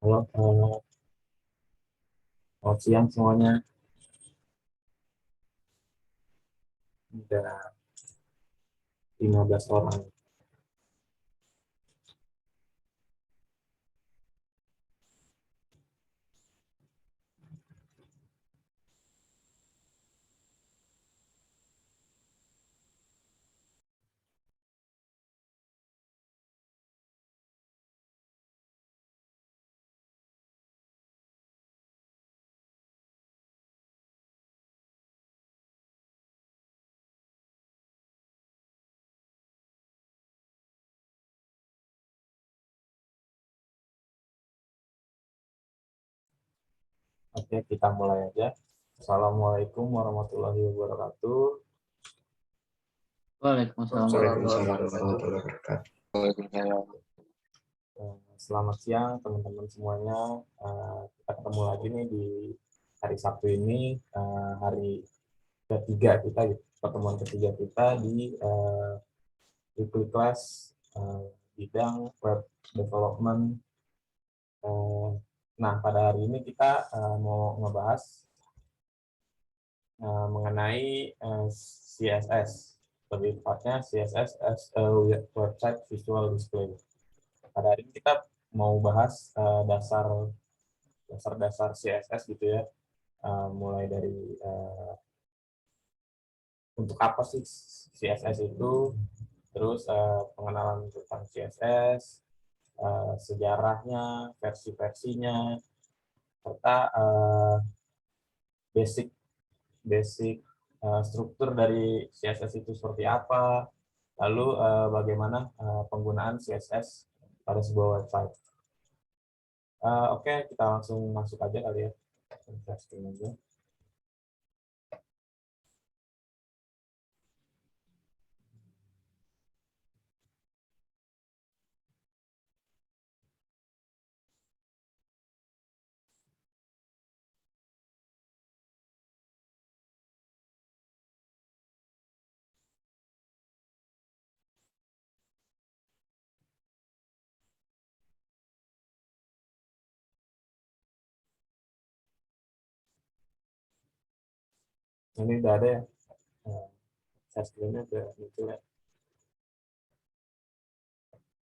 Halo, selamat siang semuanya. Ada 15 orang. Oke, kita mulai aja. Assalamualaikum warahmatullahi wabarakatuh. Waalaikumsalam Waalaikumsalam warahmatullahi warahmatullahi wabarakatuh. wabarakatuh. Selamat siang teman-teman semuanya. Kita ketemu lagi nih di hari Sabtu ini, hari ketiga kita, pertemuan ketiga kita di weekly class bidang web development. Nah, pada hari ini kita mau ngebahas mengenai CSS, lebih tepatnya CSS as a website visual display. Pada hari ini kita mau bahas dasar-dasar CSS gitu ya, mulai dari untuk apa sih CSS itu, terus pengenalan tentang CSS, sejarahnya, versi-versinya, serta basic basic struktur dari CSS itu seperti apa, lalu bagaimana penggunaan CSS pada sebuah website. Oke, kita langsung masuk aja kali ya. Testing aja. Ini udah ada ya, share screen-nya udah muncul ya.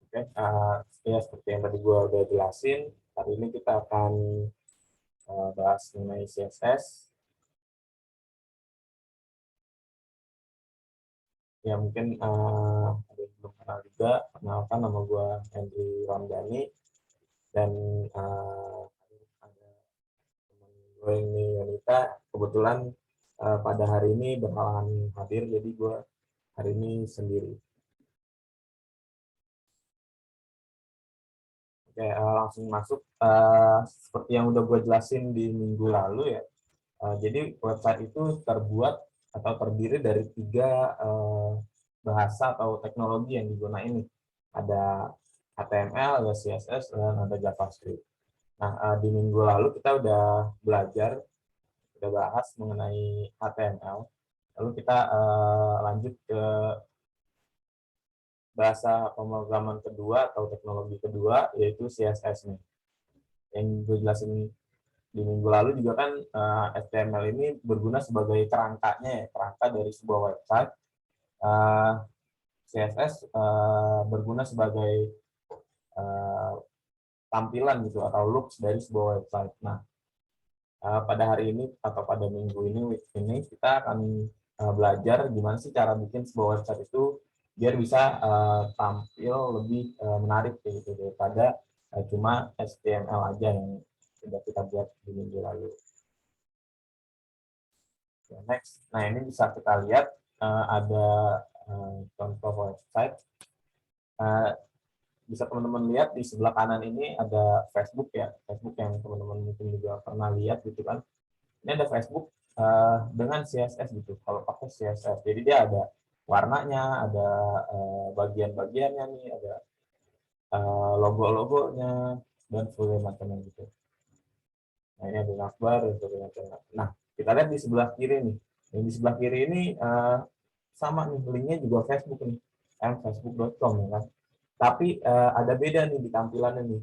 Oke, ya seperti yang tadi gue udah jelasin, hari ini kita akan bahas mengenai CSS. Ya mungkin ada yang belum kenal juga, kenalkan nama gue Henry Ramdhani, dan ada teman gue ini Yonita, kebetulan pada hari ini berhalangan hadir, jadi gue hari ini sendiri. Oke, langsung masuk. Seperti yang udah gue jelasin di minggu lalu ya, jadi website itu terbuat atau terdiri dari 3 bahasa atau teknologi yang digunakan ini. Ada HTML, ada CSS, dan ada JavaScript. Nah, di minggu lalu kita udah belajar, udah bahas mengenai HTML. Lalu kita lanjut ke bahasa pemrograman kedua atau teknologi kedua, yaitu CSS nih. Yang gue jelasin di minggu lalu juga kan, HTML ini berguna sebagai kerangkanya ya, kerangka dari sebuah website. CSS berguna sebagai tampilan gitu atau looks dari sebuah website. Nah, pada hari ini atau pada minggu ini, week ini kita akan belajar gimana sih cara bikin sebuah website itu biar bisa tampil lebih menarik gitu daripada cuma HTML aja yang sudah kita buat di minggu lalu. Next, nah ini bisa kita lihat ada contoh website. Bisa teman-teman lihat di sebelah kanan ini ada Facebook ya, Facebook yang teman-teman mungkin juga pernah lihat gitu kan. Ini ada Facebook dengan CSS gitu. Kalau pakai CSS, jadi dia ada warnanya, ada bagian-bagiannya nih, ada logo-logonya dan sebagainya macamnya gitu. Nah ini ada navbar dan sebagainya. Nah kita lihat di sebelah kiri nih. Yang di sebelah kiri ini sama nih, linknya juga Facebook nih, facebook.com ya kan. Tapi ada beda nih di tampilannya nih.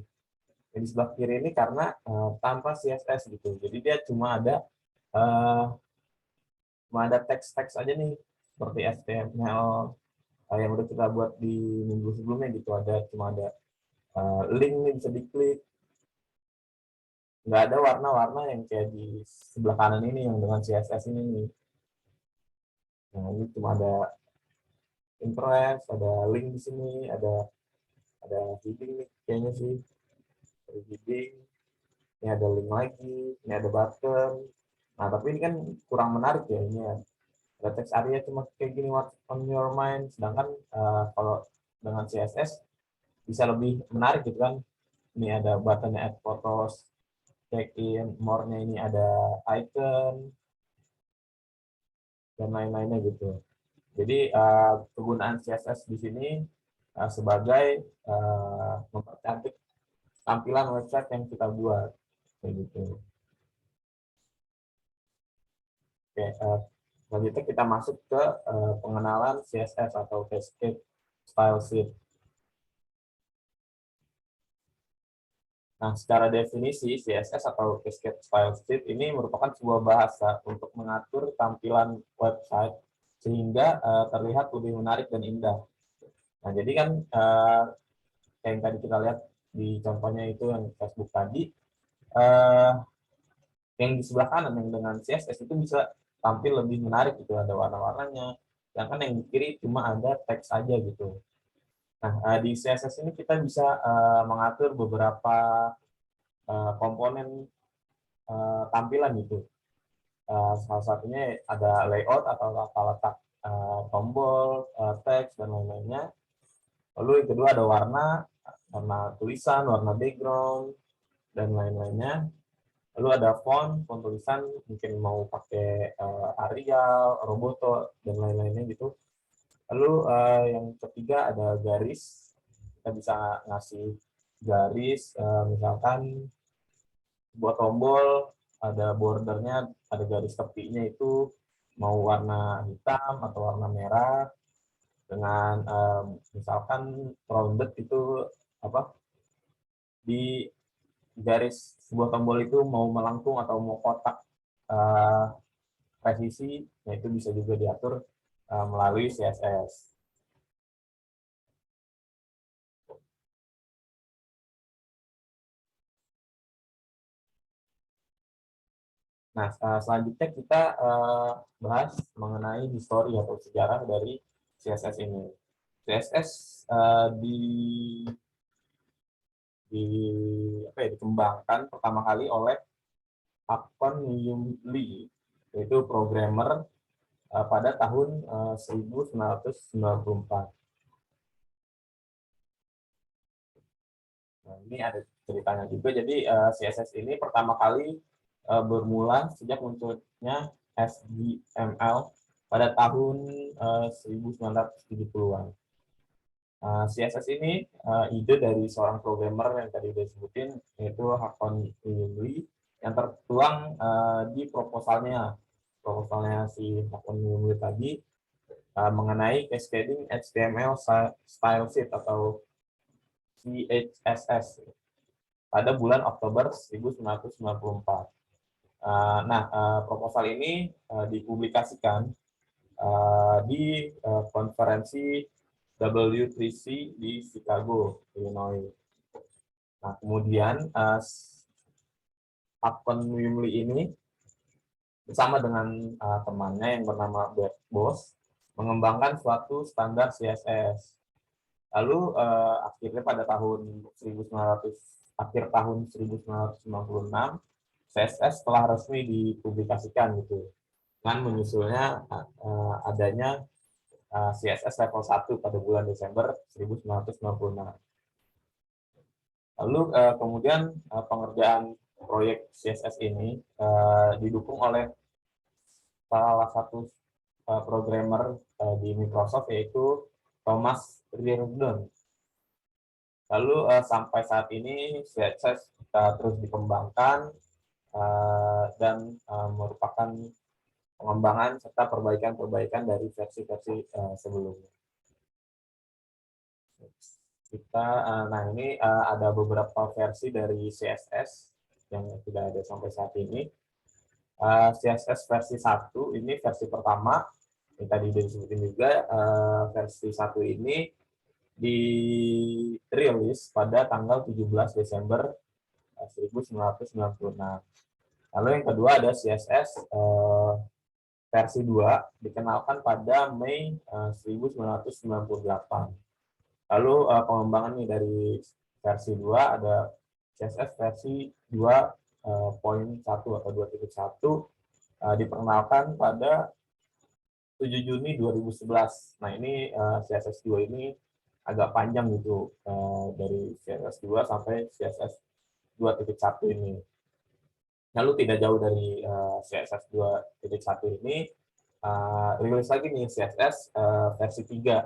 Yang di sebelah kiri ini karena tanpa CSS gitu. Jadi dia cuma ada teks-teks aja nih seperti HTML yang udah kita buat di minggu sebelumnya gitu. Cuma ada link nih bisa diklik. Nggak ada warna-warna yang kayak di sebelah kanan ini yang dengan CSS ini nih. Nah, ini cuma ada interest, ada link di sini, ada heading nih kayaknya sih. Ada heading, ini ada link lagi, ini ada button. Nah, tapi ini kan kurang menarik ya ini ya. Ada text area cuma kayak gini, what's on your mind. Sedangkan kalau dengan CSS bisa lebih menarik gitu kan. Ini ada buttonnya add photos, check in, more-nya ini ada icon, dan lain-lainnya gitu. Jadi kegunaan CSS di sini sebagai mempercantik tampilan website yang kita buat kayak gitu. Oke, selanjutnya kita masuk ke pengenalan CSS atau Cascade Style Sheet. Nah, secara definisi CSS atau Cascade Style Sheet ini merupakan sebuah bahasa untuk mengatur tampilan website sehingga terlihat lebih menarik dan indah. Nah, jadi kan kayak yang tadi kita lihat di contohnya itu yang Facebook tadi, yang di sebelah kanan yang dengan CSS itu bisa tampil lebih menarik gitu, ada warna-warnanya, sedangkan yang di kiri cuma ada teks aja gitu. Nah, di CSS ini kita bisa mengatur beberapa komponen tampilan gitu. Salah satunya ada layout atau tata letak tombol, teks, dan lain-lainnya. Lalu yang kedua ada warna tulisan, warna background, dan lain-lainnya. Lalu ada font tulisan, mungkin mau pakai Arial, Roboto, dan lain-lainnya gitu. Lalu yang ketiga ada garis. Kita bisa ngasih garis, misalkan buat tombol, ada bordernya, ada garis tepinya itu mau warna hitam atau warna merah, dengan misalkan rounded itu apa, di garis sebuah tombol itu mau melengkung atau mau kotak presisi, nah itu bisa juga diatur melalui CSS. Nah, selanjutnya kita bahas mengenai histori atau sejarah dari CSS ini. CSS di dikembangkan pertama kali oleh Hakon Lee, yaitu programmer pada tahun 1994. Nah, ini ada ceritanya juga. Jadi CSS ini pertama kali bermula sejak munculnya HTML pada tahun 1970-an. CSS ini ide dari seorang programmer yang tadi disebutin, yaitu Hakon Lee, yang tertuang di proposalnya si Hakon Lee tadi mengenai Cascading HTML Style Sheet atau CHSS pada bulan Oktober 1994. Proposal ini dipublikasikan di konferensi W3C di Chicago, Illinois. Nah, kemudian Hakon Lee ini bersama dengan temannya yang bernama Bert Bos mengembangkan suatu standar CSS. Lalu akhirnya pada akhir tahun 1996 CSS telah resmi dipublikasikan gitu, dengan menyusulnya adanya CSS level 1 pada bulan Desember 1996. Lalu kemudian pengerjaan proyek CSS ini didukung oleh salah satu programmer di Microsoft, yaitu Thomas Reardon. Lalu sampai saat ini CSS terus dikembangkan dan merupakan pengembangan serta perbaikan-perbaikan dari versi-versi sebelumnya. Nah ini ada beberapa versi dari CSS yang sudah ada sampai saat ini. CSS versi 1 ini versi pertama, yang tadi udah disebutin juga. Versi 1 ini dirilis pada tanggal 17 Desember 1996. Lalu yang kedua ada CSS versi 2 dikenalkan pada Mei 1998. Lalu pengembangan nih dari versi 2 ada CSS versi 2.1 atau 2.1 diperkenalkan pada 7 Juni 2011. Nah, ini CSS 2 ini agak panjang gitu, dari CSS 2 sampai CSS 2.1 ini. Lalu tidak jauh dari CSS 2.1 ini, rilis lagi nih CSS versi 3,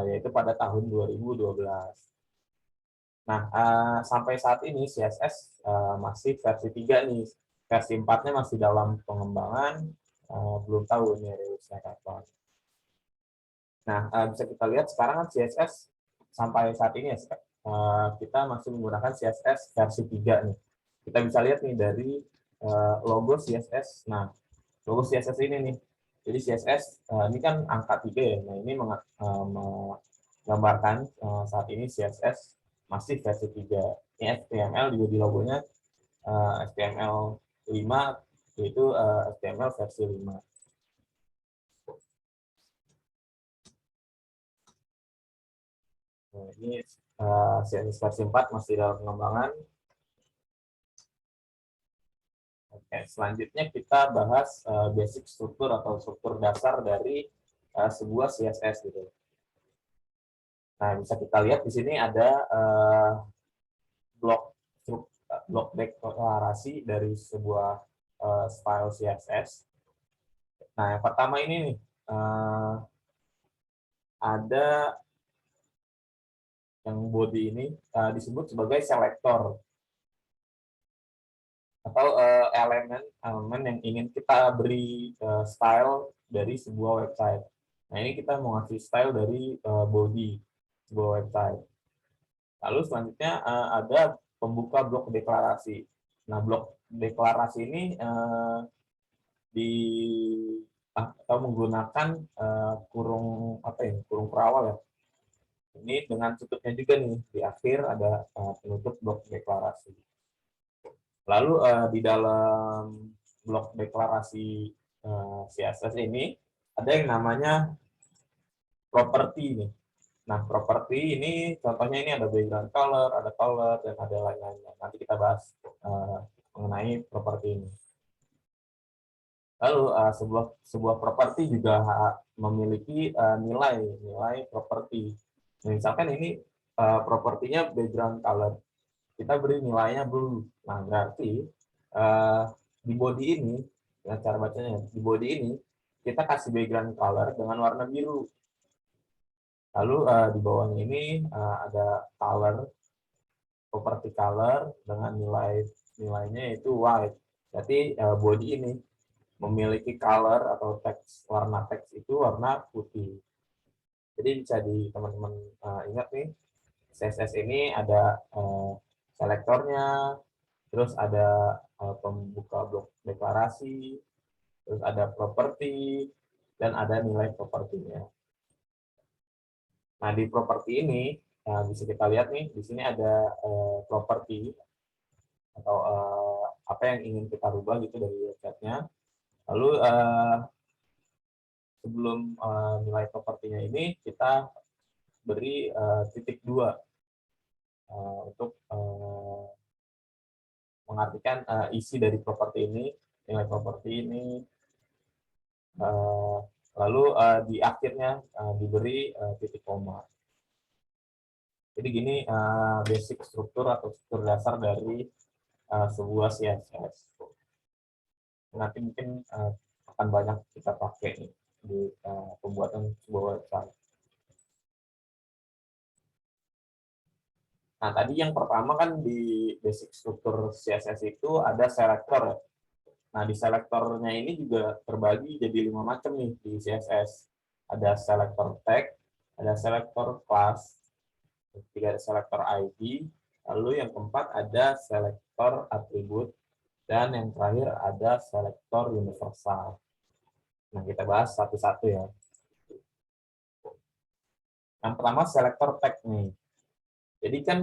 yaitu pada tahun 2012. Nah, sampai saat ini CSS masih versi 3 nih. Versi 4-nya masih dalam pengembangan, belum tahu ini rilisnya kapan. Nah, bisa kita lihat sekarang kan CSS sampai saat ini ya, kita masih menggunakan CSS versi 3 nih. Kita bisa lihat nih dari logo CSS. Nah, logo CSS ini nih. Jadi CSS ini kan angka 3 ya. Nah, ini menggambarkan saat ini CSS masih versi 3. Ini HTML juga di logonya HTML 5, yaitu HTML versi 5. Nah, ini CSS versi 4 masih dalam pengembangan. Oke, selanjutnya kita bahas basic struktur atau struktur dasar dari sebuah CSS gitu. Nah, bisa kita lihat di sini ada blok deklarasi dari sebuah file CSS. Nah, yang pertama ini nih, ada yang body ini disebut sebagai selektor atau elemen yang ingin kita beri style dari sebuah website. Nah, ini kita mau ngasih style dari body sebuah website. Lalu selanjutnya ada pembuka blok deklarasi. Nah, blok deklarasi ini di atau menggunakan kurung apa ya, kurung perawal ya. Ini dengan tutupnya juga nih di akhir ada penutup blok deklarasi. Lalu di dalam blok deklarasi CSS ini ada yang namanya properti nih. Nah, properti ini contohnya ini ada background color, dan ada lain-lainnya. Nanti kita bahas mengenai properti ini. Lalu sebuah properti juga memiliki nilai properti. Misalkan ini propertinya background color, kita beri nilainya blue. Nah, berarti di body ini, ya cara bacanya, di body ini kita kasih background color dengan warna biru. Lalu di bawahnya ini ada color, property color dengan nilainya yaitu white. Berarti body ini memiliki color atau warna teks itu warna putih. Jadi bisa teman-teman ingat nih, CSS ini ada selektornya, terus ada pembuka blok deklarasi, terus ada properti, dan ada nilai propertinya. Nah, di properti ini bisa kita lihat nih, di sini ada properti atau apa yang ingin kita rubah gitu dari websitenya. Lalu sebelum nilai propertinya ini kita beri titik 2 untuk mengartikan isi dari properti ini, nilai properti ini. Lalu di akhirnya diberi titik koma. Jadi gini basic struktur atau struktur dasar dari sebuah CSS. Nanti mungkin akan banyak kita pakai di pembuatan sebuah website. Nah, tadi yang pertama kan di basic struktur CSS itu ada selektor. Nah, di selektornya ini juga terbagi jadi 5 macam nih di CSS. Ada selektor tag, ada selektor class, Ketiga ada selektor ID, lalu yang keempat ada selektor atribut, dan yang terakhir ada selektor universal. Nah, kita bahas satu-satu ya. Yang pertama selektor tag nih. Jadi kan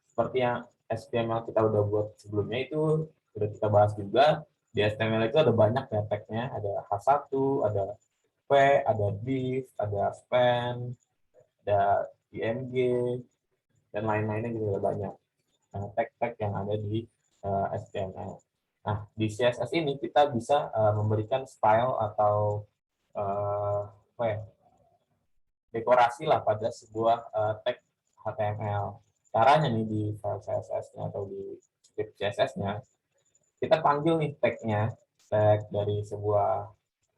seperti yang HTML kita udah buat sebelumnya itu sudah kita bahas juga. Di HTML itu ada banyak ya tagnya, ada H1, ada P, ada div, ada span, ada img, dan lain-lainnya juga ada banyak tag-tag yang ada di HTML. Nah, di CSS ini kita bisa memberikan style atau apa ya, dekorasi lah pada sebuah tag HTML. Caranya nih di file CSS-nya atau di script CSS-nya, kita panggil nih tag-nya, tag dari sebuah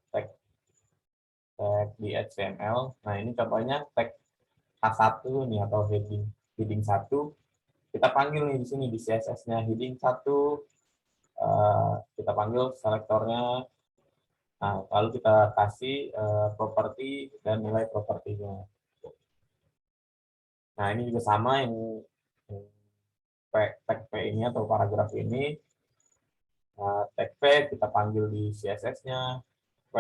tag, tag di HTML. Nah, ini contohnya tag H1 nih atau heading 1. Kita panggil nih di sini di CSS-nya heading 1, kita panggil selektornya. Nah, lalu kita kasih properti dan nilai propertinya. Nah, ini juga sama yang tag P ini atau paragraf ini. Tag P kita panggil di CSS-nya P,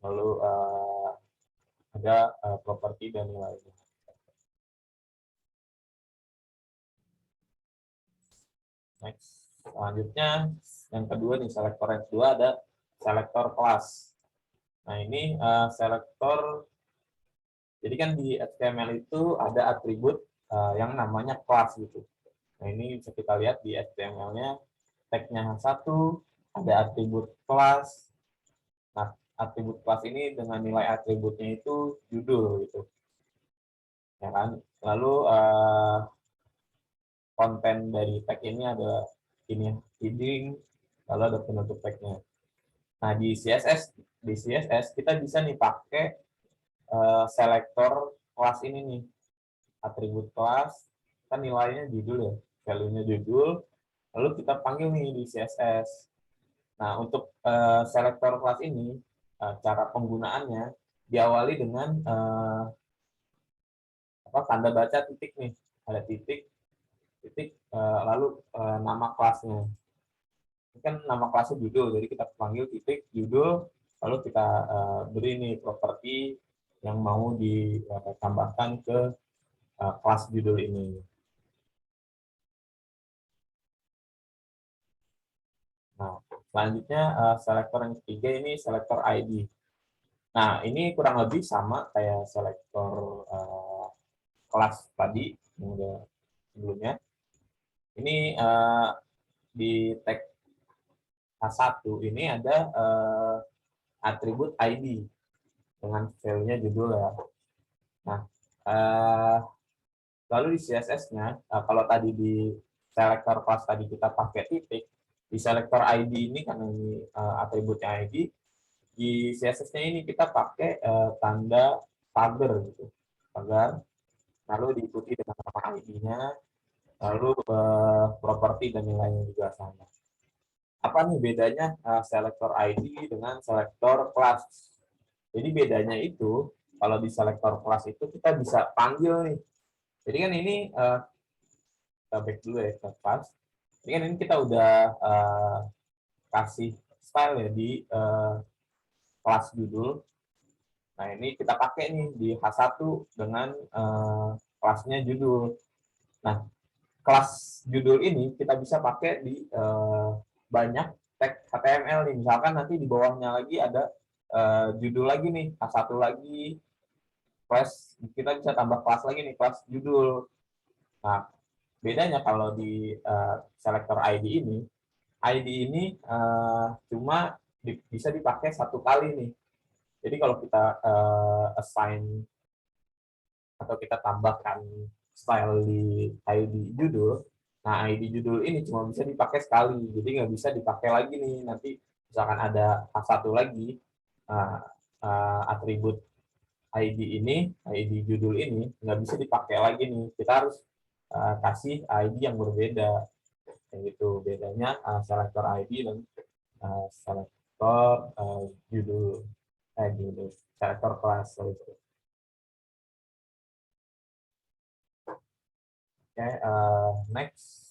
lalu ada properti dan nilainya. Next. Selanjutnya, yang kedua nih, selektor yang kedua ada selektor kelas. Nah, ini selektor, jadi kan di HTML itu ada atribut yang namanya kelas gitu. Nah, ini bisa kita lihat di HTML-nya, tag-nya H1, ada atribut kelas. Nah, atribut kelas ini dengan nilai atributnya itu judul gitu. Ya kan? Lalu konten dari tag ini ada ini heading, lalu ada penutup tag-nya. Nah, di CSS kita bisa nih pakai selektor kelas ini nih. Atribut kelas kan nilainya judul ya, value-nya judul, lalu kita panggil nih di CSS. Nah, untuk selektor kelas ini cara penggunaannya diawali dengan tanda baca titik nih, ada titik, lalu nama kelasnya. Ini kan nama kelasnya judul, jadi kita panggil titik judul, lalu kita beri nih properti yang mau ditambahkan ke kelas judul ini. Nah, selanjutnya selektor yang ketiga ini selektor ID. Nah, ini kurang lebih sama kayak selektor kelas tadi yang udah sebelumnya. Ini di tag H1 ini ada atribut ID dengan value-nya judul ya. Nah, lalu di CSS-nya, kalau tadi di selektor kelas tadi kita pakai titik, di selektor ID ini karena ini atributnya ID, di CSS-nya ini kita pakai tanda pagar gitu, pagar, lalu diikuti dengan nama ID-nya, lalu properti dan nilainya juga sama. Apa nih bedanya selektor ID dengan selektor kelas? Jadi bedanya itu kalau di selektor kelas itu kita bisa panggil nih. Jadi kan ini kita back dulu ya ke kelas. Ini kan ini kita udah kasih style ya di kelas judul. Nah, ini kita pakai nih di H1 dengan kelasnya judul. Nah, kelas judul ini kita bisa pakai di banyak tag HTML nih. Misalkan nanti di bawahnya lagi ada judul lagi nih, H1 lagi, kelas, kita bisa tambah kelas lagi nih, kelas judul. Nah, bedanya kalau di selektor ID ini cuma bisa dipakai satu kali nih. Jadi kalau kita assign atau kita tambahkan style di ID judul, nah ID judul ini cuma bisa dipakai sekali, jadi nggak bisa dipakai lagi nih. Nanti misalkan ada H1 lagi, atribut ID judul ini nggak bisa dipakai lagi nih. Kita harus kasih ID yang berbeda. Yang itu bedanya selektor ID dan selektor judul selektor kelas. Oke, next.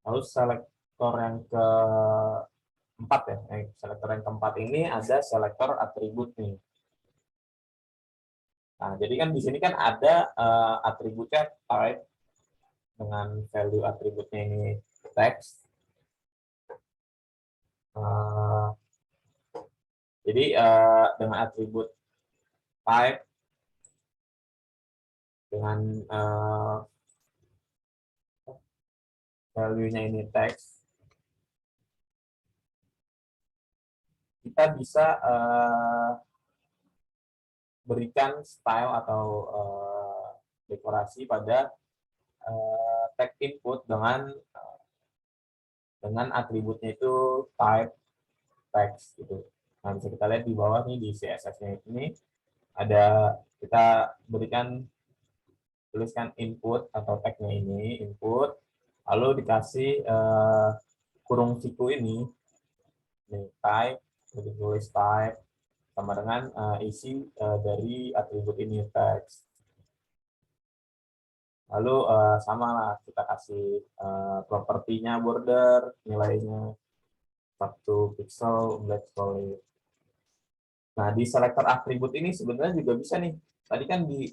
Lalu selektor yang keempat ya. Selektor yang keempat ini ada selektor atribut nih. Nah, jadi kan di sini kan ada atributnya type dengan value atributnya ini text. Uh, jadi dengan atribut type dengan value-nya ini text, kita bisa berikan style atau dekorasi pada tag input dengan atributnya itu type text gitu. Nah, bisa kita lihat di bawah nih di CSS-nya ini ada kita berikan tuliskan input atau tag-nya ini input, lalu dikasih kurung siku ini type, jadi tulis type sama dengan isi dari atribut ini text. Lalu sama lah kita kasih propertinya border nilainya 1 pixel black solid. Nah, di selektor atribut ini sebenarnya juga bisa nih. Tadi kan di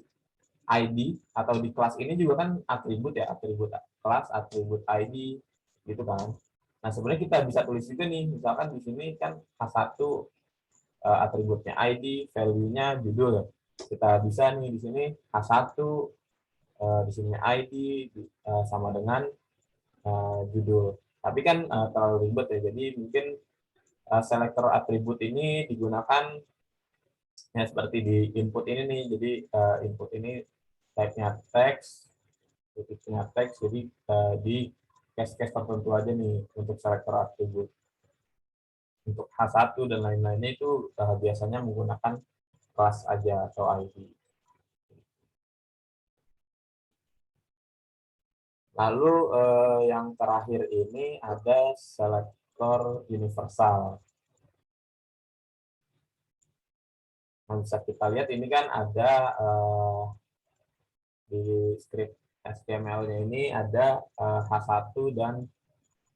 ID atau di kelas ini juga kan atribut ya, atribut kelas, atribut ID gitu kan. Nah, sebenarnya kita bisa tulis juga nih, misalkan di sini kan H1 atributnya ID, value-nya judul. Kita bisa nih di sini H1 di sini ID sama dengan judul. Tapi kan terlalu ribet ya, jadi mungkin selektor atribut ini digunakan ya seperti di input ini nih. Jadi input ini type-nya text, titiknya teks, jadi di case-case tertentu aja nih untuk selektor atribut. Untuk H1 dan lain-lainnya itu biasanya menggunakan kelas aja atau ID. Lalu yang terakhir ini ada selektor universal. Nah, bisa kita lihat ini kan ada di script HTML-nya ini ada H1 dan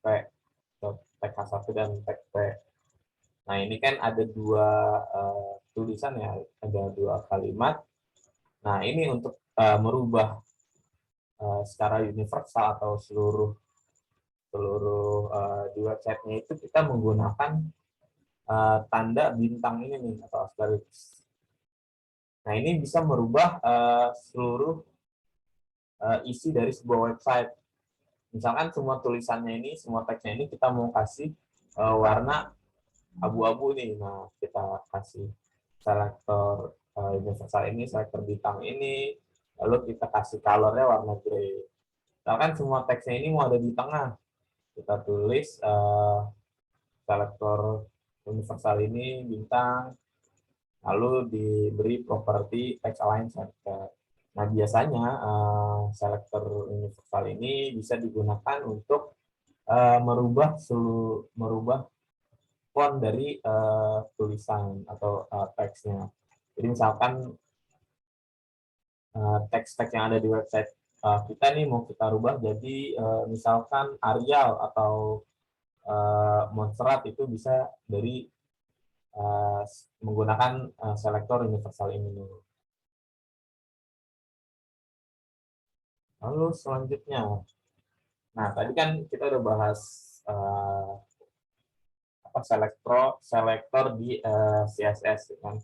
P, tag H1 dan tag P. Nah, ini kan ada dua tulisan ya, ada dua kalimat. Nah, ini untuk merubah secara universal atau seluruh di website-nya itu kita menggunakan tanda bintang ini nih atau asterisk. Nah, ini bisa merubah seluruh isi dari sebuah website. Misalkan semua tulisannya ini, semua teksnya ini kita mau kasih warna abu-abu nih. Nah, kita kasih selektor universal ini, selektor bintang ini, lalu kita kasih colornya warna grey. Misalkan semua teksnya ini mau ada di tengah, kita tulis selektor universal ini bintang, lalu diberi properti text align center. Nah, biasanya selektor universal ini bisa digunakan untuk merubah font dari tulisan atau teksnya. Jadi misalkan teks-teks yang ada di website kita nih mau kita rubah jadi misalkan Arial atau Montserrat, itu bisa dari menggunakan selektor universal ini dulu. Lalu selanjutnya, nah tadi kan kita udah bahas selektor di CSS kan.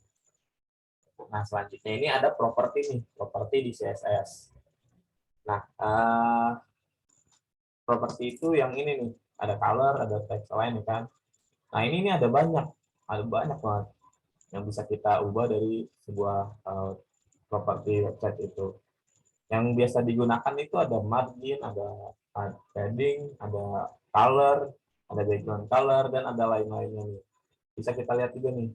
Nah, selanjutnya ini ada properti nih, properti di CSS. Nah, properti itu yang ini nih, ada color, ada text align kan. Nah, ini nih ada banyak banget yang bisa kita ubah dari sebuah properti website itu. Yang biasa digunakan itu ada margin, ada padding, ada color, ada background color, dan ada lain-lainnya nih. Bisa kita lihat juga nih.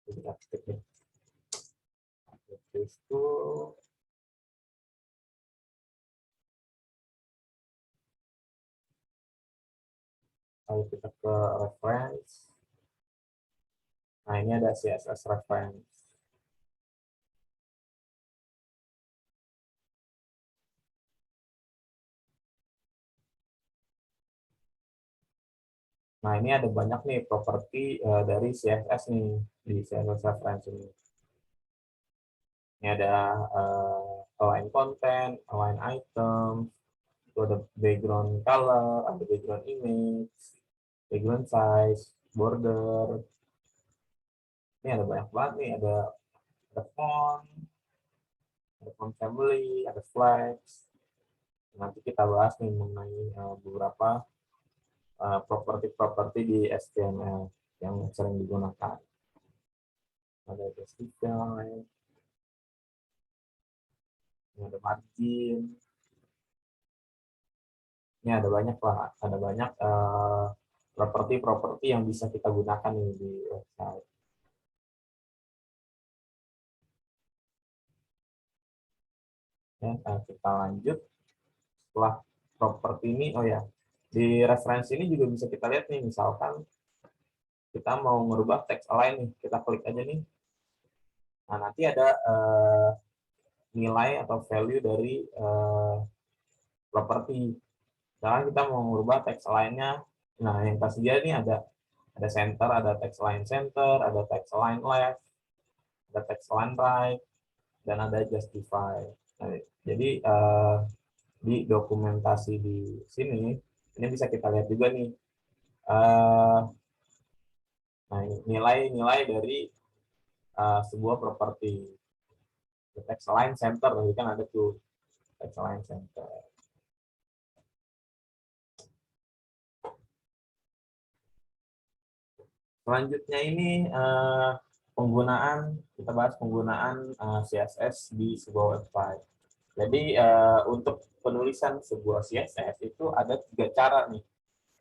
Kita ketik deh. Itu lalu kita ke reference. Nah, ini ada CSS reference. Nah, ini ada banyak nih properti dari CSS nih di CSS reference ini. Ini ada align content, align item, itu ada background color, ada background image, background size, border. Ini ada banyak banget nih, ada font family, ada flags. Nanti kita bahas nih mengenai beberapa properti-properti di HTML yang sering digunakan. Ada justify, ada margin. Ini ada banyak lah, ada banyak properti-properti yang bisa kita gunakan nih di website. Ya, kita lanjut. Setelah properti ini, oh ya, di referensi ini juga bisa kita lihat nih, misalkan kita mau merubah teks align nih, kita klik aja nih. Nah, nanti ada nilai atau value dari properti. Sekarang kita mau merubah teks align-nya. Nah, yang tersedia ini ada center, ada text align center, ada text align left, ada text align right, dan ada justify. Nah, jadi di dokumentasi di sini ini bisa kita lihat juga nih nah nilai-nilai dari sebuah properti. Text align center tadi kan ada tuh text align center. Selanjutnya ini penggunaan, kita bahas penggunaan CSS di sebuah website. Jadi untuk penulisan sebuah CSS itu ada 3 cara nih.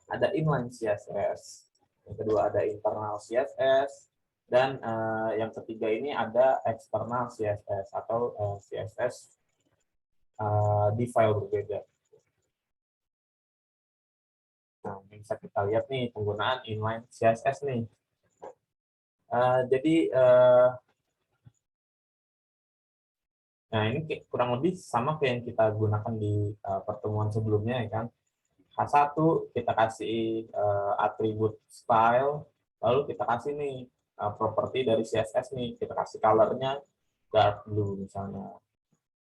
Ada inline CSS, yang kedua ada internal CSS, dan yang ketiga ini ada external CSS atau CSS di file berbeda. Nah, ini bisa kita lihat nih penggunaan inline CSS nih. Jadi nah ini kurang lebih sama kayak yang kita gunakan di pertemuan sebelumnya ya kan. H1 kita kasih atribut style, lalu kita kasih nih properti dari CSS nih, kita kasih color-nya dark blue misalnya.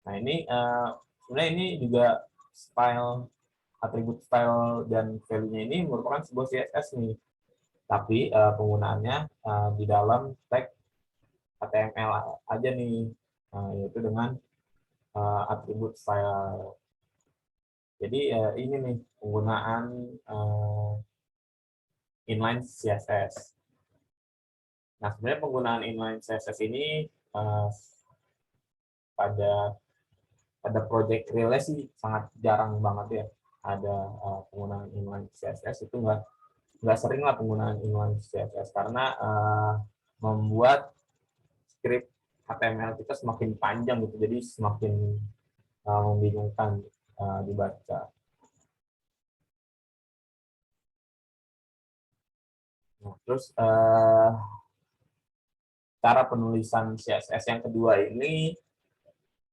Nah ini sebenarnya ini juga style, atribut style dan value-nya ini merupakan sebuah CSS nih, tapi penggunaannya di dalam tag HTML aja nih, yaitu dengan atribut style. Jadi ini nih penggunaan inline CSS. Nah, sebenarnya penggunaan inline CSS ini pada project relay sih sangat jarang banget ya ada penggunaan inline CSS. Itu nggak sering lah penggunaan inline CSS karena membuat script HTML kita semakin panjang gitu, jadi semakin membingungkan dibaca. Nah, terus cara penulisan CSS yang kedua ini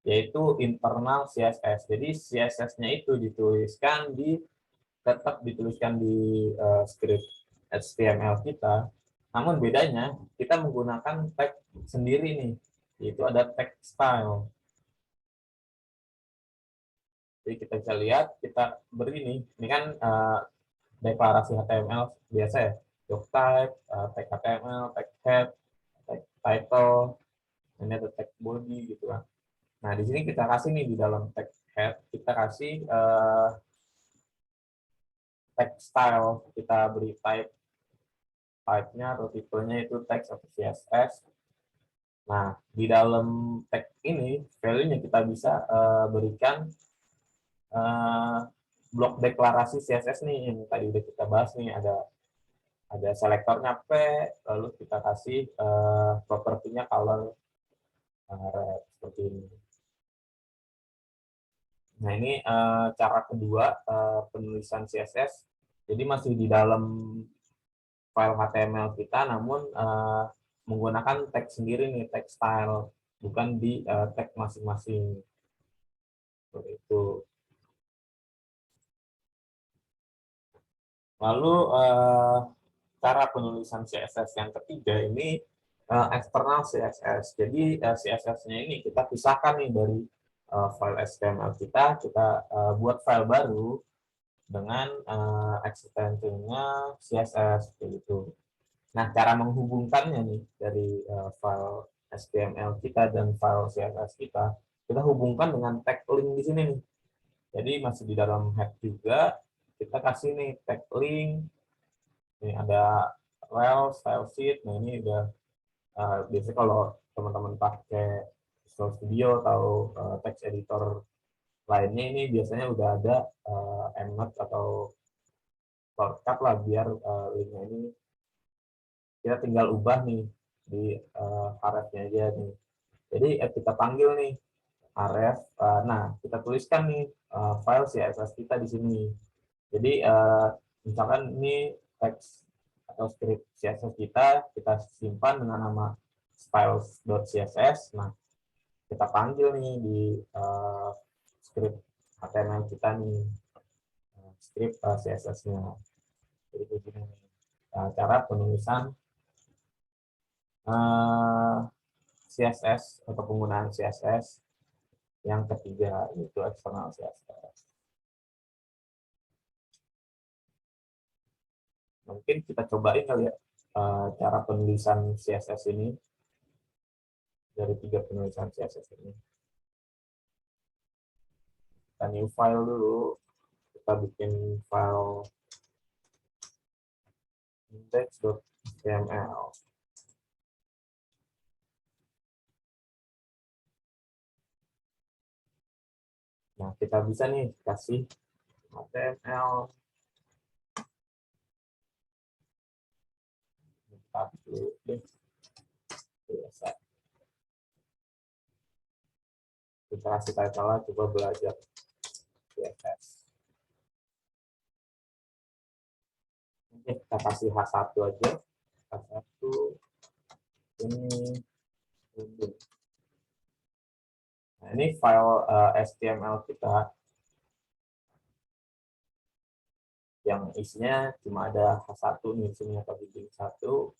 yaitu internal CSS. Jadi CSS-nya itu tetap dituliskan di script HTML kita. Namun bedanya kita menggunakan tag sendiri nih, yaitu ada tag style. Jadi kita bisa lihat, kita beri nih, ini kan deklarasi HTML biasa ya, doc type, tag HTML, tag head, tag title, ini ada tag body gitu kan. Nah, di sini kita kasih nih di dalam tag head, kita kasih tag style, kita beri type-nya atau tipenya itu text atau CSS. Nah, di dalam tag ini, value-nya kita bisa berikan blok deklarasi CSS nih, yang tadi udah kita bahas nih, ada ada selektornya P, lalu kita kasih propertinya color red seperti ini. Nah, ini cara kedua penulisan CSS. Jadi masih di dalam file HTML kita, namun menggunakan tag sendiri nih, tag style, bukan di tag masing-masing. Seperti itu. Lalu cara penulisan CSS yang ketiga ini eksternal CSS. Jadi CSS-nya ini kita pisahkan nih dari file HTML kita buat file baru dengan ekstensinya CSS gitu. Nah, cara menghubungkannya nih dari file HTML kita dan file CSS kita hubungkan dengan tag link di sini nih. Jadi masih di dalam head juga, kita kasih nih tag link. Ini ada rel, style sheet. Nah, ini udah biasanya kalau teman-teman pakai Visual Studio atau text editor lainnya, ini biasanya udah ada emmet atau shortcut lah biar linknya ini kita tinggal ubah nih di href-nya aja nih. Jadi kita panggil nih href, nah kita tuliskan nih file CSS kita di sini. Jadi misalkan ini teks atau script CSS kita simpan dengan nama styles.css. Nah, kita panggil nih di script HTML kita nih, script CSS-nya. Jadi begini cara penulisan CSS atau penggunaan CSS yang ketiga, yaitu eksternal CSS. Mungkin kita cobain kali ya cara penulisan CSS ini dari 3 penulisan CSS ini. Kita new file dulu, kita bikin file index.html. Nah, kita bisa nih kasih HTML biasa. Kita kasih title, coba belajar CSS. Oke, kita kasih H1 aja. H1 ini. Nah, ini file HTML kita yang isinya cuma ada H1 nih, sini atau heading 1.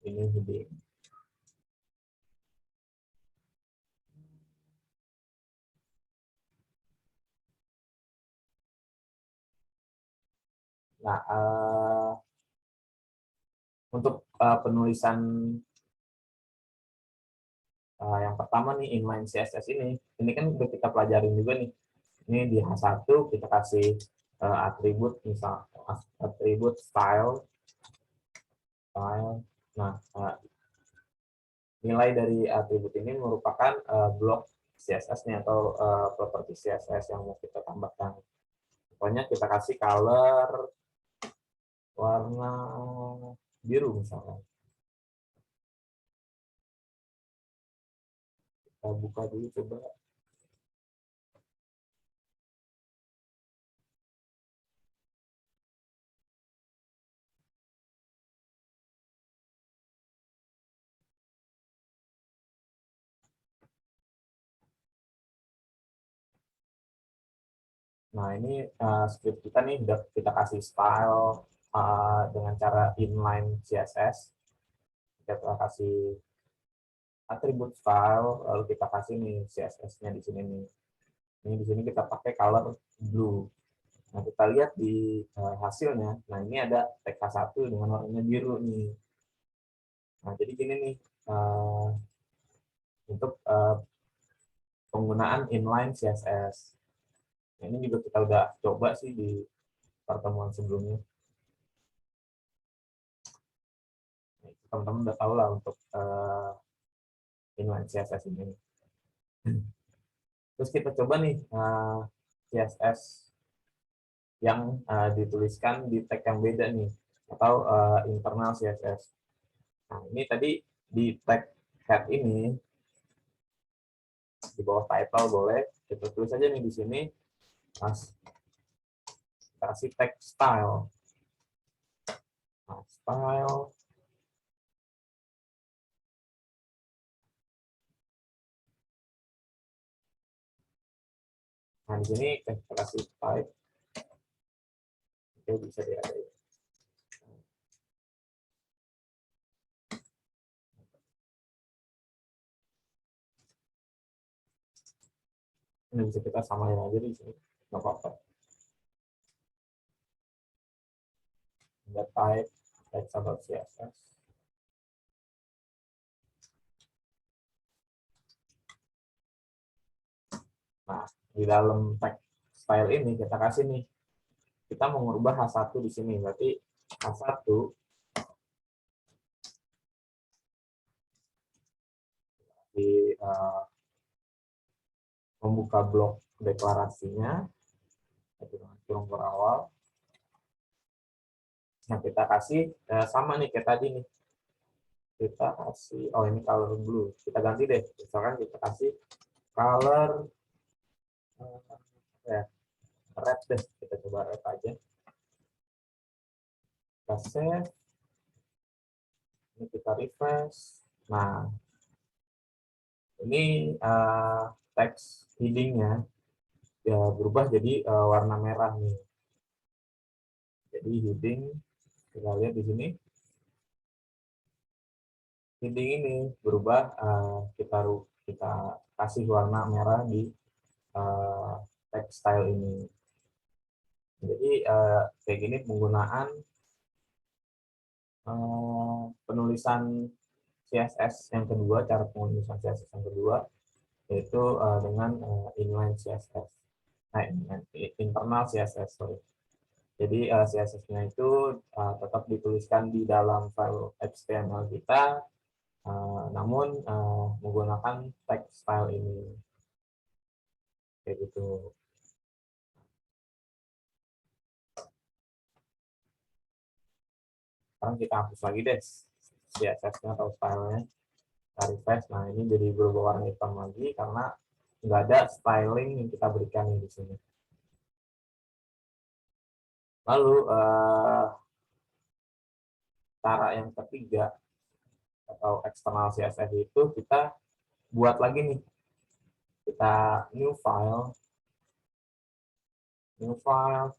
Ini heading. Nah, untuk penulisan yang pertama nih, inline CSS ini kan udah kita pelajarin juga nih. Ini di H1 kita kasih atribut, misal atribut style. Nah, nilai dari atribut ini merupakan blok CSS-nya atau properti CSS yang mau kita tambahkan. Pokoknya kita kasih color warna biru misalnya. Kita buka dulu coba. Nah, ini script kita nih udah kita kasih style dengan cara inline CSS. Kita kasih atribut style, lalu kita kasih nih CSS-nya di sini nih. Ini di sini kita pakai color blue. Nah, kita lihat di hasilnya. Nah, ini ada tag H1 dengan warnanya biru nih. Nah, jadi gini nih untuk penggunaan inline CSS. Nah, ini juga kita udah coba sih di pertemuan sebelumnya. Teman-teman udah tahu lah untuk inline CSS ini. Terus kita coba nih CSS yang dituliskan di tag yang beda nih. atau internal CSS. Nah, ini tadi di tag head ini di bawah title boleh kita tulis aja nih di sini, kasih tag style. Nah, style nah di sini kita kasih type, oke, bisa diadain. Ini bisa kita samain aja di sini, nggak apa-apa. Ada type CSS. Nah, di dalam tag style ini kita kasih nih, kita mau mengubah H1 di sini, berarti H1 di membuka blok deklarasinya, kurung berawal. Nah, kita kasih sama nih kayak tadi nih. Kita kasih, oh ini color blue. Kita ganti deh, misalkan kita kasih color red deh. Kita coba red aja. Kita save. Ini kita refresh. Nah, ini teks heading-nya ya berubah jadi warna merah nih. Jadi heading, kita lihat di sini. Heading ini berubah, kita kasih warna merah di text style ini. Jadi kayak gini penggunaan penulisan CSS yang kedua, cara penulisan CSS yang kedua yaitu dengan inline CSS, internal CSS, sorry. Jadi CSS-nya itu tetap dituliskan di dalam file HTML kita, namun menggunakan text style ini, kayak gitu. Sekarang kita hapus lagi deh CSS-nya atau style-nya, kita refresh. Nah, ini jadi berubah warna hitam lagi karena nggak ada styling yang kita berikan di sini. Lalu cara yang ketiga atau eksternal CSS itu kita buat lagi nih, kita new file,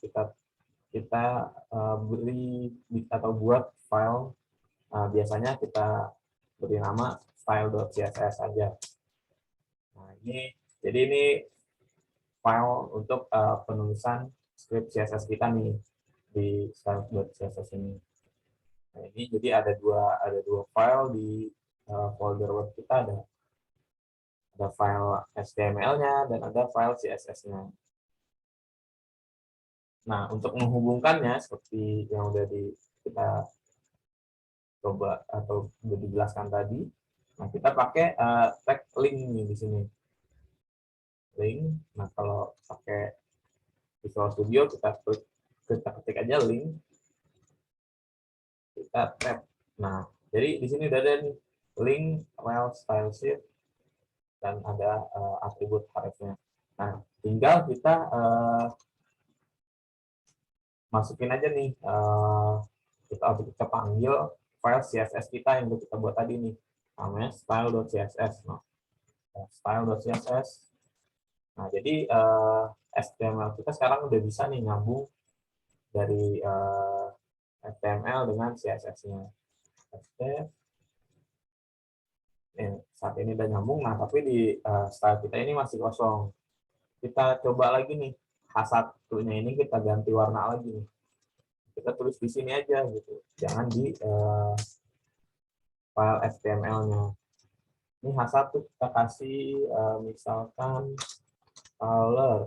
kita beri atau buat file, biasanya kita beri nama style.css aja. Nah, jadi ini file untuk penulisan script CSS kita nih di style.css ini. Nah, ini jadi ada dua file di folder web kita, ada file HTML-nya dan ada file CSS-nya. Nah, untuk menghubungkannya seperti yang udah kita coba atau udah dijelaskan tadi, nah kita pakai tag link nih di sini. Link. Nah, kalau pakai Visual Studio kita ketik aja link, kita tab. Nah, jadi di sini udah ada nih link, rel, style sheet, dan ada atribut href-nya. Nah, tinggal kita masukin aja nih, kita panggil file CSS kita yang kita buat tadi nih, namanya style.css. Nah, style.css. Nah, jadi HTML kita sekarang udah bisa nih nyambung dari HTML dengan CSS-nya. Saat ini udah nyambung, nah tapi di style kita ini masih kosong. Kita coba lagi nih, H1-nya ini kita ganti warna lagi nih. Kita tulis di sini aja gitu, jangan di file HTML-nya. Ini H1 kita kasih misalkan color,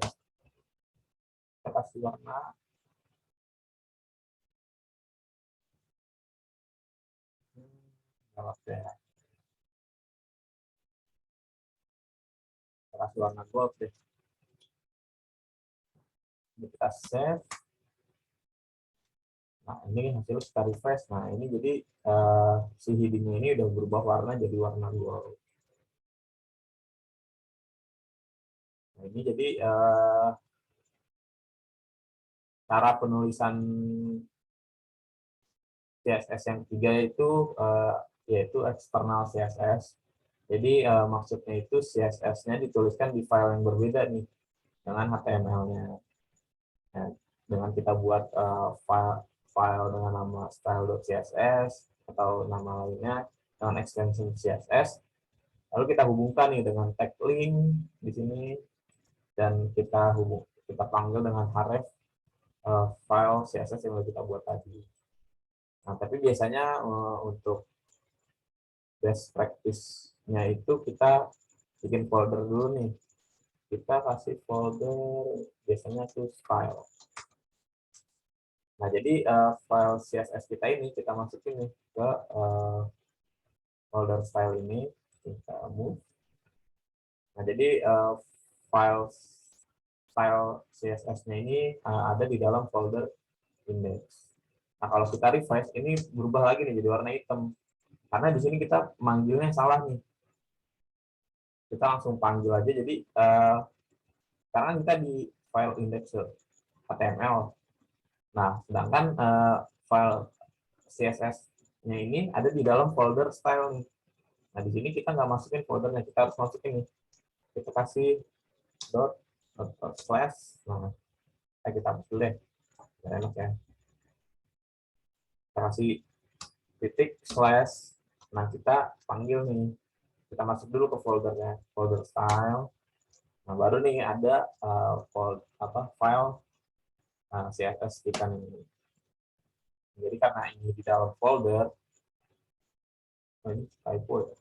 kita kasih warna ya, kita kasih warna gold deh. Kita save. Nah, ini hasil kita refresh. Nah, ini jadi si heading ini udah berubah warna jadi warna gold. Nah, ini jadi cara penulisan CSS yang ketiga itu yaitu external CSS. Jadi maksudnya itu CSS-nya dituliskan di file yang berbeda nih dengan HTML-nya. Nah, dengan kita buat file dengan nama style.css atau nama lainnya dengan extension CSS, lalu kita hubungkan nih dengan tag link di sini dan kita panggil dengan href file CSS yang kita buat tadi. Nah, tapi biasanya untuk best practice-nya itu kita bikin folder dulu nih. Kita kasih folder biasanya tuh file. Nah, jadi file CSS kita ini kita masukin nih ke folder style ini, kita move. Nah, jadi file CSS-nya ini ada di dalam folder index. Nah, kalau kita refresh, ini berubah lagi nih jadi warna hitam. Karena di sini kita manggilnya salah nih. Kita langsung panggil aja, jadi karena kita di file index.html. Nah, sedangkan file CSS-nya ini ada di dalam folder style nih. Nah, di sini kita nggak masukin foldernya, kita harus masukin nih. Kita kasih slash. Nah, kita hapus dulu deh. Biar enak ya. Kita kasih titik slash. Nah, kita panggil nih. Kita masuk dulu ke foldernya, folder style. Nah, baru nih ada file CSS kita nih. Jadi karena ini di dalam folder, ini typo ya.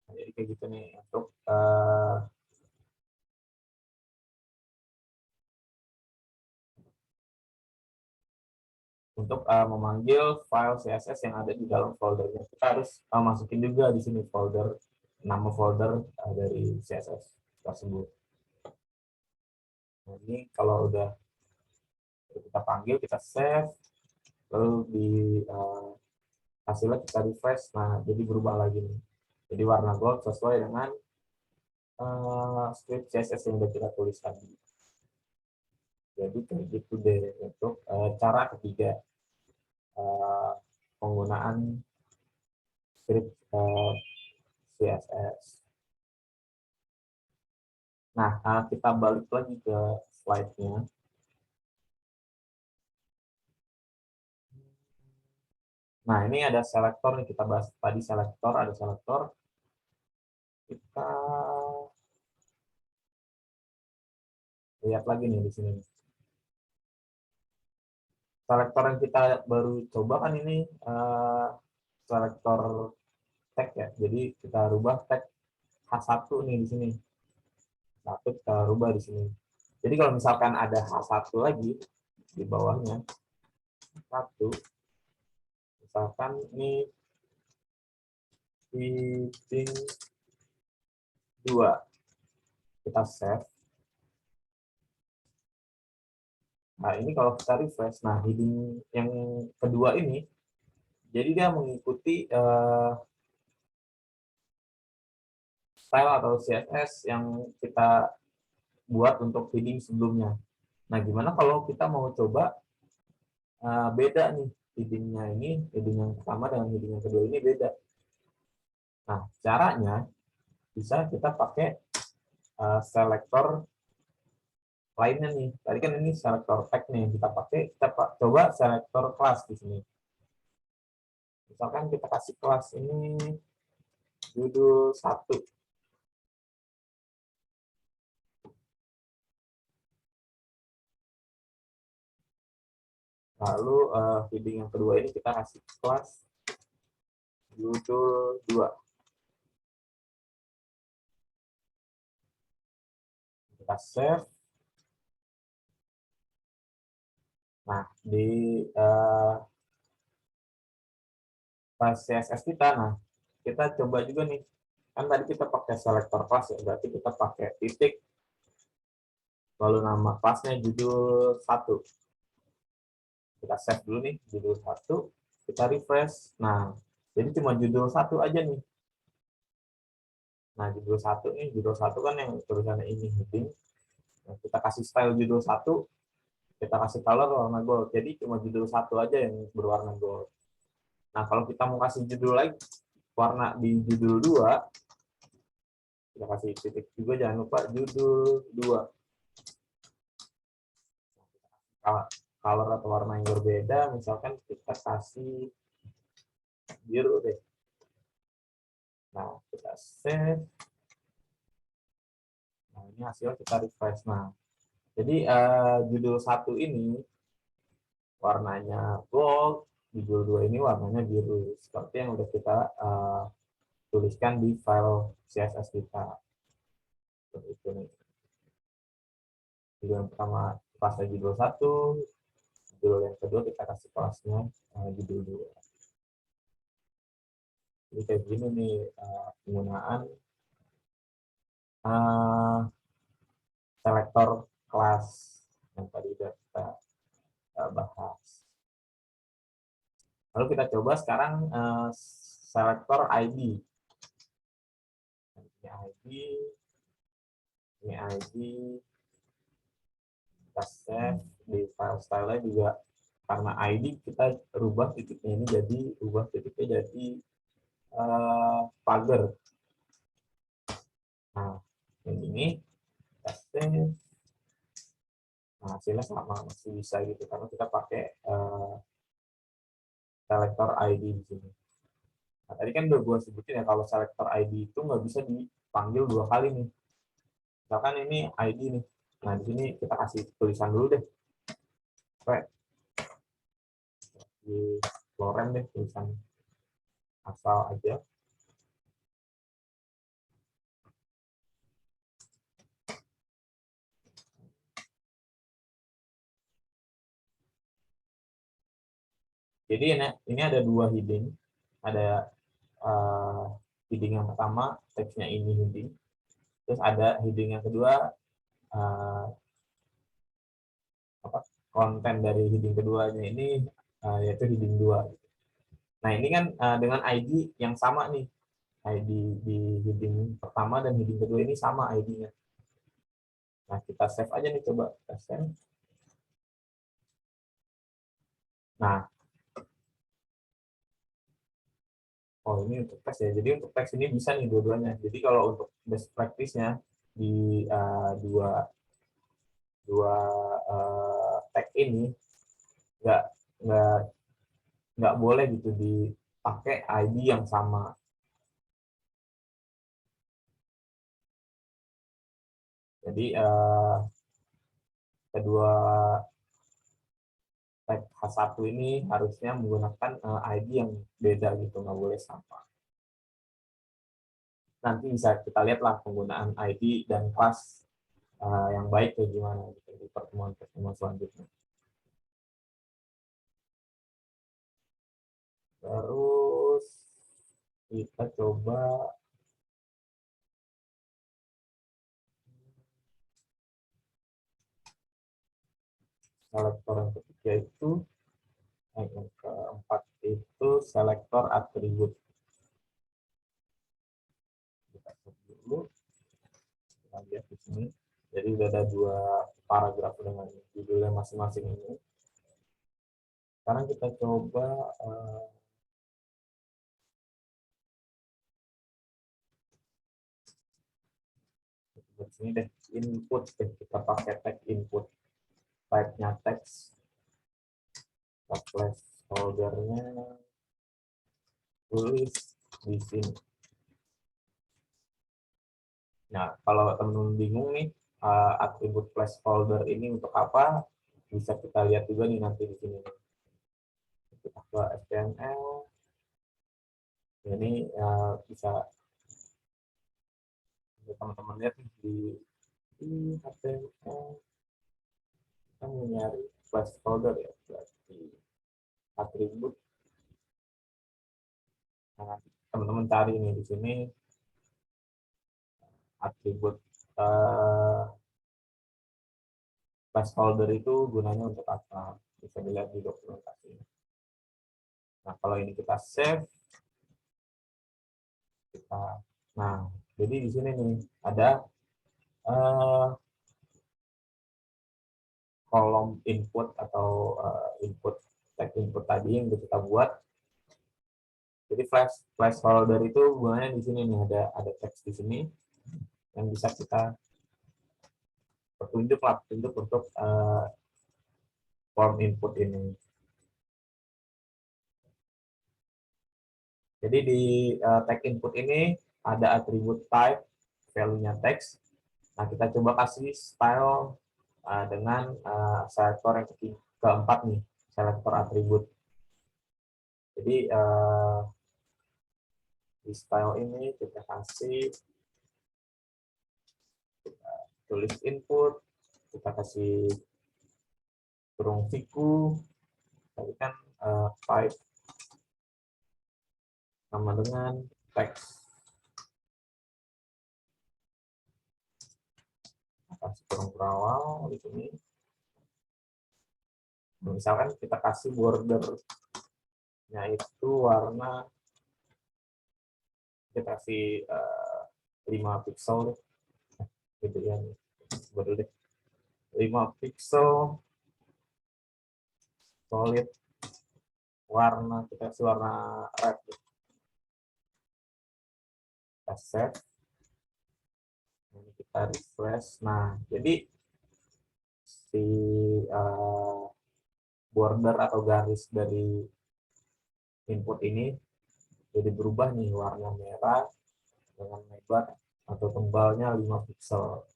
Nah, jadi kayak gitu nih untuk memanggil file CSS yang ada di dalam foldernya. Kita harus masukin juga di sini nama folder dari CSS tersebut. Nah, ini kalau udah kita panggil, kita save, lalu di hasilnya kita refresh. Nah, jadi berubah lagi nih. Jadi warna gold sesuai dengan script CSS yang udah kita tulis tadi. Jadi kayak gitu deh untuk cara ketiga penggunaan script CSS. Nah, kita balik lagi ke slide-nya. Nah, ini ada selektor nih, kita bahas tadi selektor, ada selektor. Kita lihat lagi nih di sini. Selektor yang kita baru coba kan ini selektor tag ya. Jadi kita rubah tag H1 nih di sini. Satu kita rubah di sini. Jadi kalau misalkan ada H1 lagi di bawahnya, satu, misalkan ini heading 2, kita save. Nah, ini kalau kita refresh, nah heading yang kedua ini, jadi dia mengikuti style atau CSS yang kita buat untuk heading sebelumnya. Nah, gimana kalau kita mau coba beda nih headingnya ini, heading yang pertama dengan heading yang kedua ini beda. Nah, caranya bisa kita pakai selektor lainnya nih. Tadi kan ini selektor tag nih yang kita pakai, kita coba selektor kelas di sini. Misalkan kita kasih kelas ini judul 1. Lalu heading yang kedua ini kita kasih kelas judul 2. Kita save. Nah, di file CSS kita, nah kita coba juga nih, kan tadi kita pakai selektor kelas ya, berarti kita pakai titik, lalu nama kelasnya judul 1. Kita save dulu nih, judul 1, kita refresh. Nah, jadi cuma judul 1 aja nih. Nah, judul 1 nih, judul 1 kan yang tulisannya ini heading. Nah, kita kasih style judul 1, kita kasih color warna gold. Jadi cuma judul 1 aja yang berwarna gold. Nah, kalau kita mau kasih judul lagi warna di judul 2, kita kasih titik juga, jangan lupa judul 2. Color atau warna yang berbeda, misalkan kita kasih biru deh. Nah, kita save. Nah, ini hasil kita refresh. Nah, jadi judul 1 ini warnanya gold, judul 2 ini warnanya biru. Seperti yang udah kita tuliskan di file CSS kita. Seperti itu nih. Judul yang pertama kelasnya judul 1, judul yang kedua kita kasih kelasnya judul 2. Jadi kayak gini nih penggunaan selektor kelas yang tadi udah kita bahas. Lalu kita coba sekarang selektor ID. Ini ID, kita save di file style juga, karena ID kita rubah titiknya ini jadi pagar. Nah, ini kita save. Nah, hasilnya sama, masih bisa gitu karena kita pakai selektor ID di sini. Nah, tadi kan udah gue sebutin ya, kalau selektor ID itu nggak bisa dipanggil 2 kali nih. Misalkan ini ID nih. Nah, di sini kita kasih tulisan dulu deh. Di lorem deh, tulisan asal aja. Jadi ini ada 2 heading. Ada heading yang pertama, teksnya ini heading. Terus ada heading yang kedua, konten dari heading keduanya ini yaitu heading 2. Nah, ini kan dengan ID yang sama nih. ID di heading pertama dan heading kedua ini sama ID-nya. Nah, kita save aja nih, coba kita save. Nah, oh ini untuk teks ya. Jadi untuk teks ini bisa nih dua-duanya. Jadi kalau untuk best practice-nya di dua tag ini nggak nggak nggak boleh gitu dipakai ID yang sama. Jadi kedua tag H1 ini harusnya menggunakan ID yang beda gitu, nggak boleh sama. Nanti bisa kita lihatlah penggunaan ID dan kelas yang baik kayak gimana gitu, di pertemuan-pertemuan selanjutnya. Terus kita coba selektor yang ketiga itu, yang keempat itu selektor atribut. Kita cek dulu, kita lihat di sini. Jadi udah ada 2 paragraf dengan judulnya masing-masing ini. Sekarang kita coba di sini deh, input deh, kita pakai tag input. Type-nya teks, placeholder-nya tulis di sini. Nah, kalau teman-teman bingung nih atribut placeholder ini untuk apa, bisa kita lihat juga nih nanti di sini. Kita ke HTML, ini bisa teman-teman lihat di HTML. Kita mau nyari placeholder ya, berarti atribut. Nah, teman-teman cari nih di sini atribut placeholder itu gunanya untuk apa, bisa dilihat di dokumentasi. Nah, kalau ini kita save, nah, jadi di sini nih ada kolom input atau input tag input tadi yang kita buat. Jadi placeholder itu gunanya di sini nih, ada teks di sini yang bisa kita petunjuk untuk form input ini. Jadi di tag input ini ada atribut type, value-nya teks. Nah, kita coba kasih style dengan selektor yang keempat nih, selektor atribut. Jadi di style ini kita kasih, kita tulis input, kita kasih kurung siku, tadi kan type sama dengan teks. Kasih kurung berawal di sini. Misalkan kita kasih bordernya itu warna, kita kasih 5 pixel gitu ya, border 5 pixel solid, warna kita kasih warna red. Kita save, ini kita refresh. Nah, jadi si border atau garis dari input ini jadi berubah nih, warna merah dengan lebar atau tebalnya 5 pixel.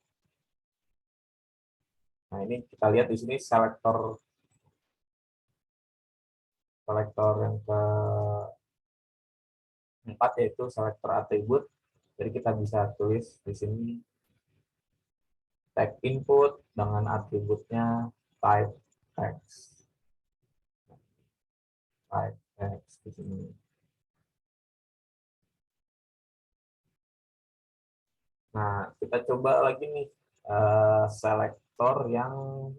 Nah, ini kita lihat di sini selektor yang keempat yaitu selektor atribut. Jadi kita bisa tulis di sini tag input dengan atributnya type text. Type text di sini. Nah, kita coba lagi nih selektor yang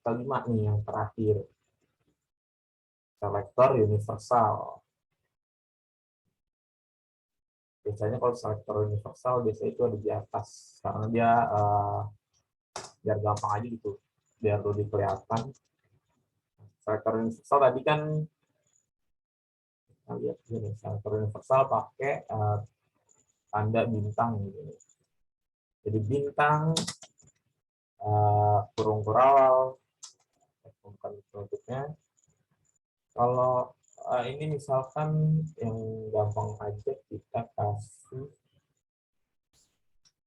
kelima nih, yang terakhir. Selektor universal. Biasanya kalau selektor universal biasanya itu ada di atas, karena dia biar gampang aja gitu, biar lebih kelihatan. Selektor universal tadi kan kita lihat ini, selektor universal pakai tanda bintang gitu. Jadi bintang kurung kurawal bentuknya. Kalau ini misalkan yang gampang aja, kita kasih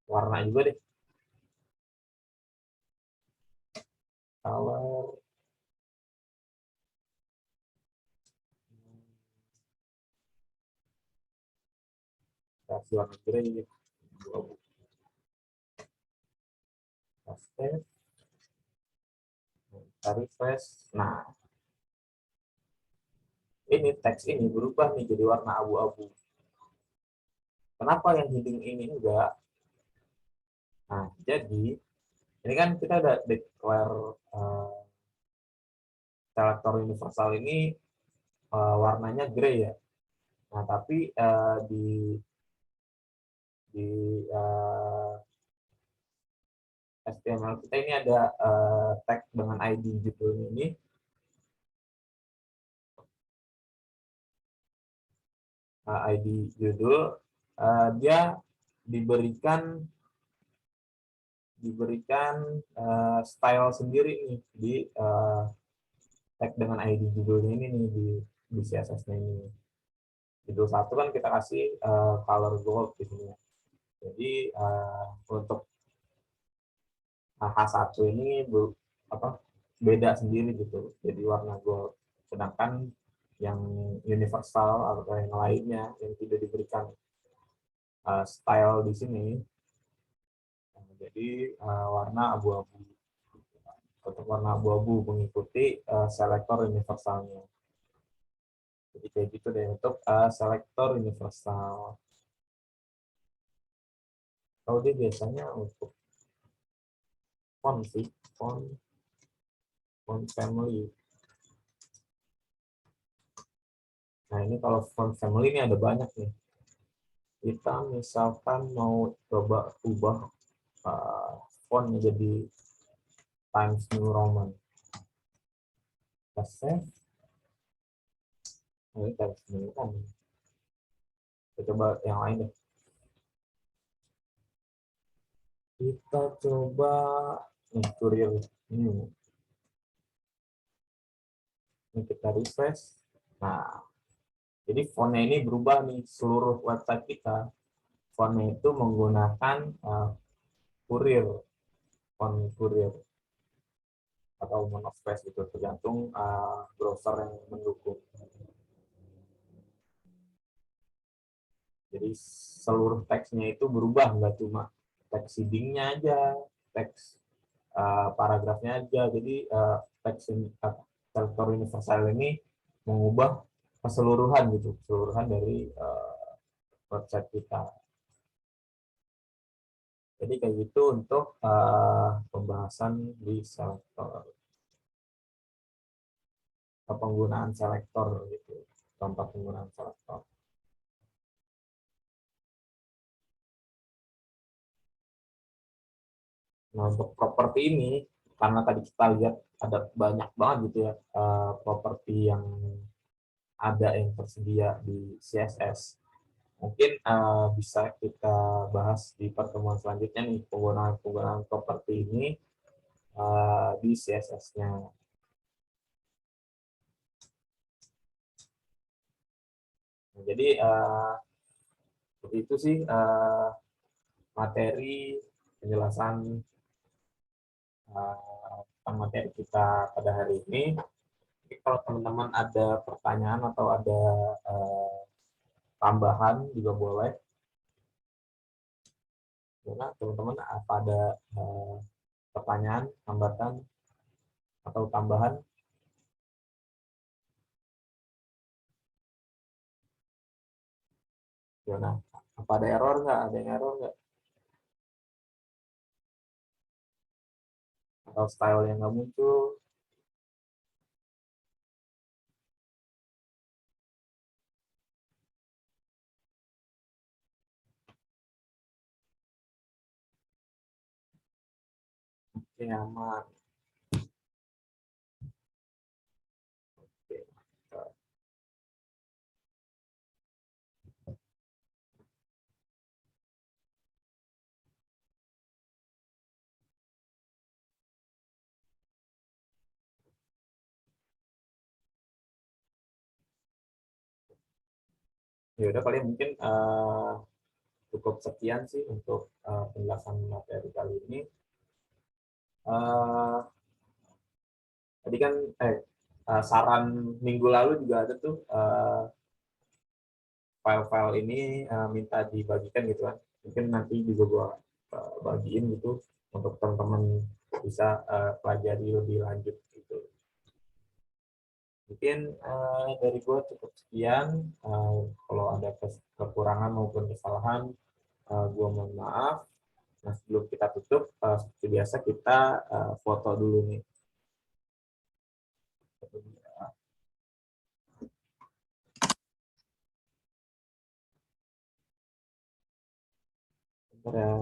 warna juga deh. Kalau kasih warna grey gitu. Refresh. Nah, ini teks ini berubah nih jadi warna abu-abu. Kenapa yang heading ini enggak? Nah, jadi ini kan kita udah declare selektor universal ini warnanya grey ya. Nah, tapi di HTML kita ini ada tag dengan ID judul ini. ID judul, dia diberikan style sendiri nih di tag dengan ID judulnya ini nih di CSS-nya ini. Judul satu kan kita kasih color gold di sini. Jadi untuk H1 ini beda sendiri gitu, jadi warna gold. Sedangkan yang universal atau yang lainnya yang tidak diberikan style di sini, jadi warna abu-abu. Untuk warna abu-abu mengikuti selektor universalnya. Jadi kayak gitu deh untuk selektor universal. Kalau dia biasanya untuk font sih, font, font family. Nah ini kalau font family ini ada banyak nih. Kita misalkan mau coba ubah font menjadi Times New Roman. Kita save. Nah, ini Times New Roman. Kita coba yang lain deh. Kita coba Courier New. Ini kita refresh. Nah, jadi fontnya ini berubah nih seluruh website kita. Fontnya itu menggunakan Courier, font Courier atau monospace itu tergantung browser yang mendukung. Jadi seluruh teksnya itu berubah, nggak cuma teks heading-nya aja, teks paragrafnya aja. Jadi teks selektor universal ini mengubah keseluruhan gitu, keseluruhan dari website kita. Jadi kayak gitu untuk pembahasan di selektor, penggunaan selektor gitu, contoh penggunaan selektor. Nah, untuk properti ini, karena tadi kita lihat ada banyak banget gitu ya, properti yang ada yang tersedia di CSS. Mungkin bisa kita bahas di pertemuan selanjutnya nih, penggunaan properti ini di CSS-nya. Nah, jadi seperti itu sih materi penjelasan tentang materi kita pada hari ini. Jadi kalau teman-teman ada pertanyaan atau ada tambahan juga boleh. Karena teman-teman apa ada pertanyaan, hambatan, atau tambahan? Gimana? Apa ada error nggak? Ada yang error nggak? Atau style yang nggak muncul? Oke, aman. Oke. Ya udah paling mungkin cukup sekian sih untuk penjelasan materi kali ini. Uh, Tadi kan saran minggu lalu juga ada tuh file-file ini minta dibagikan gitu kan. Mungkin nanti juga gua bagiin gitu untuk teman-teman bisa pelajari lebih lanjut gitu. Mungkin dari gua cukup sekian. Kalau ada kekurangan maupun kesalahan, gua mohon maaf. Nah, sebelum kita tutup, seperti biasa kita foto dulu nih. Bentar ya.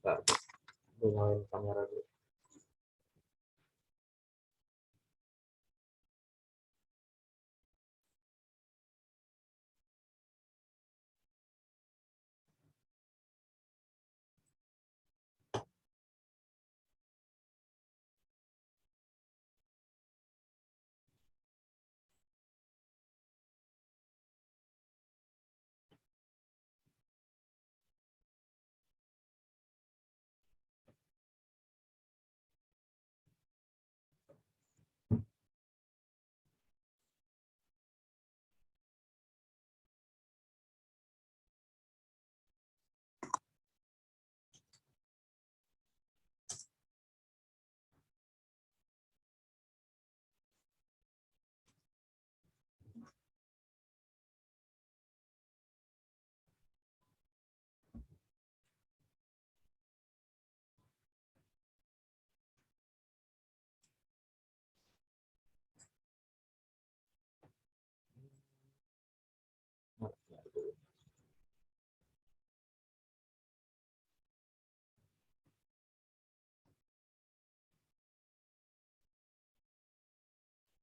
Bentar, gue nyalain kamera dulu.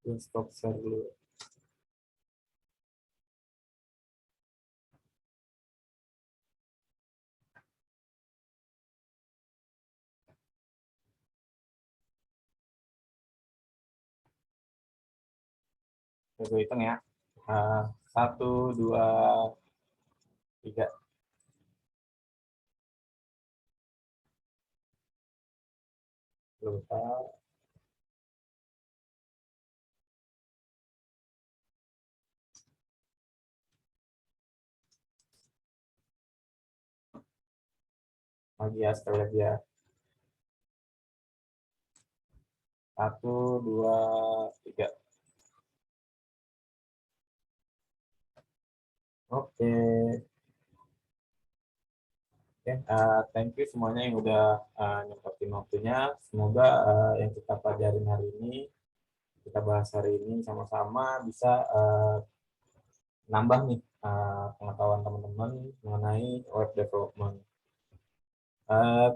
Gue stop share dulu. Gue hitung ya. 1, 2, 3. Lupa. Lagi ya, sekali lagi ya. 1, 2, 3. Oke. Thank you semuanya yang udah nyempetin waktunya. Semoga yang kita pelajarin hari ini, kita bahas hari ini sama-sama bisa nambah nih pengetahuan teman-teman mengenai web development.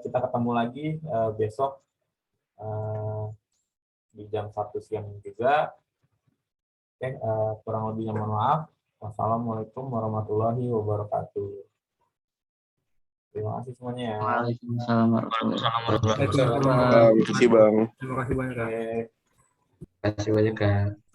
Kita ketemu lagi besok di jam 1 siang juga. Kurang lebihnya mohon maaf. Wassalamualaikum warahmatullahi wabarakatuh. Terima kasih semuanya ya. Waalaikumsalam warahmatullahi wabarakatuh. Terima kasih Bang. Terima kasih banyak. Oke. Terima kasih banyak, Kak.